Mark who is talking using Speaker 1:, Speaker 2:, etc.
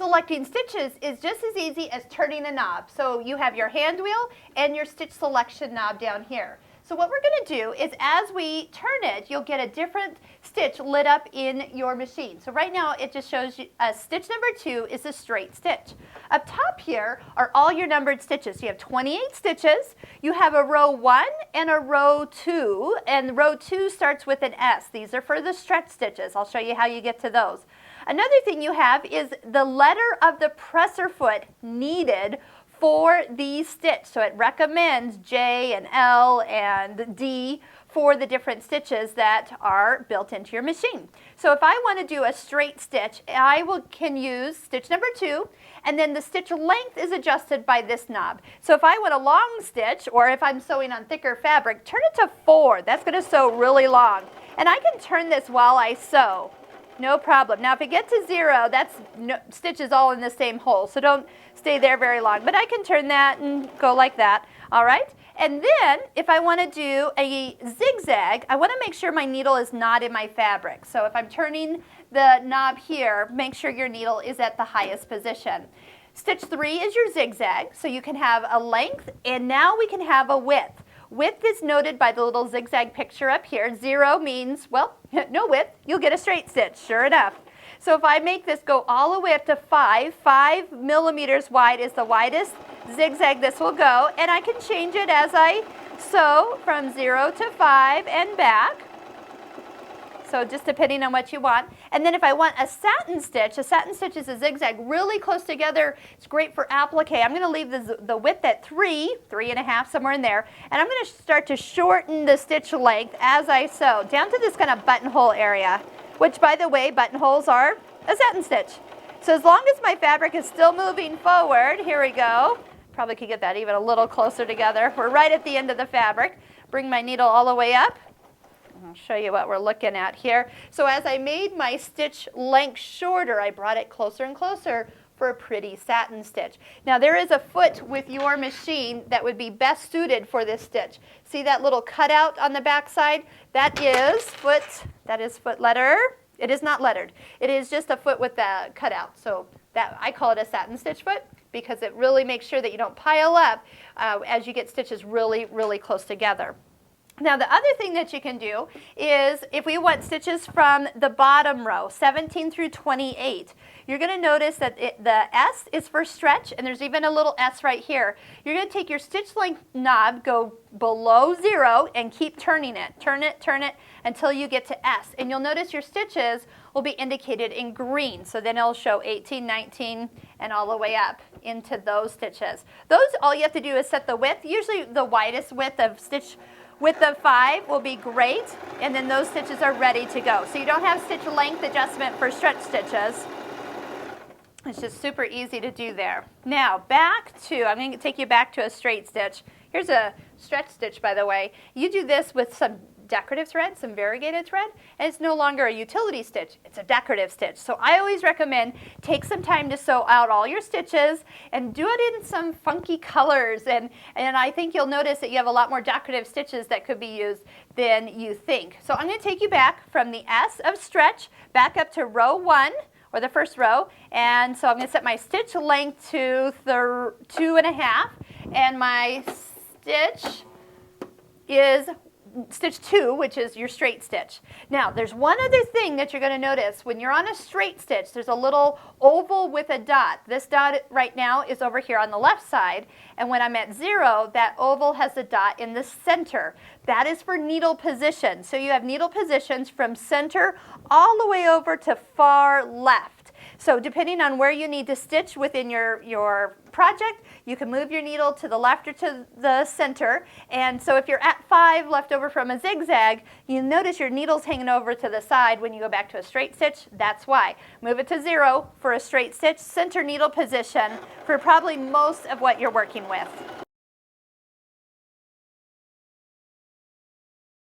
Speaker 1: selecting stitches is just as easy as turning a knob. So you have your hand wheel and your stitch selection knob down here. So what we're going to do is as we turn it, you'll get a different stitch lit up in your machine. So right now it just shows you stitch number 2 is a straight stitch. Up top here are all your numbered stitches. You have 28 stitches. You have a row 1 and a row 2, and row 2 starts with an S. These are for the stretch stitches. I'll show you how you get to those. Another thing you have is the letter of the presser foot needed for the stitch. So it recommends J and L and D for the different stitches that are built into your machine. So if I want to do a straight stitch, can use stitch number 2, and then the stitch length is adjusted by this knob. So if I want a long stitch, or if I'm sewing on thicker fabric, turn it to 4. That's going to sew really long. And I can turn this while I sew. No problem. Now if it gets to 0, that's stitches all in the same hole, so don't stay there very long. But I can turn that and go like that, all right? And then if I want to do a zigzag, I want to make sure my needle is not in my fabric. So if I'm turning the knob here, make sure your needle is at the highest position. Stitch 3 is your zigzag, so you can have a length, and now we can have a width. Width is noted by the little zigzag picture up here. 0 means, well, no width. You'll get a straight stitch, sure enough. So if I make this go all the way up to 5 millimeters wide is the widest zigzag this will go, and I can change it as I sew from 0 to 5 and back. So just depending on what you want. And then if I want a satin stitch is a zigzag really close together. It's great for applique. I'm going to leave the width at 3.5, somewhere in there. And I'm going to start to shorten the stitch length as I sew down to this kind of buttonhole area, which, by the way, buttonholes are a satin stitch. So as long as my fabric is still moving forward, here we go. Probably could get that even a little closer together. We're right at the end of the fabric. Bring my needle all the way up. I'll show you what we're looking at here. So as I made my stitch length shorter, I brought it closer and closer for a pretty satin stitch. Now there is a foot with your machine that would be best suited for this stitch. See that little cutout on the back side? That is foot letter. It is not lettered. It is just a foot with the cutout. So that I call it a satin stitch foot because it really makes sure that you don't pile up as you get stitches really, really close together. Now the other thing that you can do is if we want stitches from the bottom row, 17 through 28, you're going to notice that the S is for stretch, and there's even a little S right here. You're going to take your stitch length knob, go below 0, and keep turning it. Turn it until you get to S. And you'll notice your stitches will be indicated in green. So then it'll show 18, 19, and all the way up into those stitches. Those, all you have to do is set the width. Usually the widest width of stitch with the 5 will be great, and then those stitches are ready to go. So you don't have stitch length adjustment for stretch stitches. It's just super easy to do there. Now back to, I'm going to take you back to a straight stitch. Here's a stretch stitch, by the way. You do this with some decorative thread, some variegated thread, and it's no longer a utility stitch, it's a decorative stitch. So I always recommend take some time to sew out all your stitches and do it in some funky colors, and I think you'll notice that you have a lot more decorative stitches that could be used than you think. So I'm going to take you back from the S of stretch back up to row 1, or the first row, and so I'm going to set my stitch length to 2.5, and my stitch is stitch 2, which is your straight stitch. Now there's one other thing that you're going to notice. When you're on a straight stitch, there's a little oval with a dot. This dot right now is over here on the left side, and when I'm at 0, that oval has a dot in the center. That is for needle position. So you have needle positions from center all the way over to far left. So depending on where you need to stitch within your project, you can move your needle to the left or to the center. And so if you're at 5 left over from a zigzag, you notice your needle's hanging over to the side when you go back to a straight stitch. That's why. Move it to 0 for a straight stitch, center needle position for probably most of what you're working with.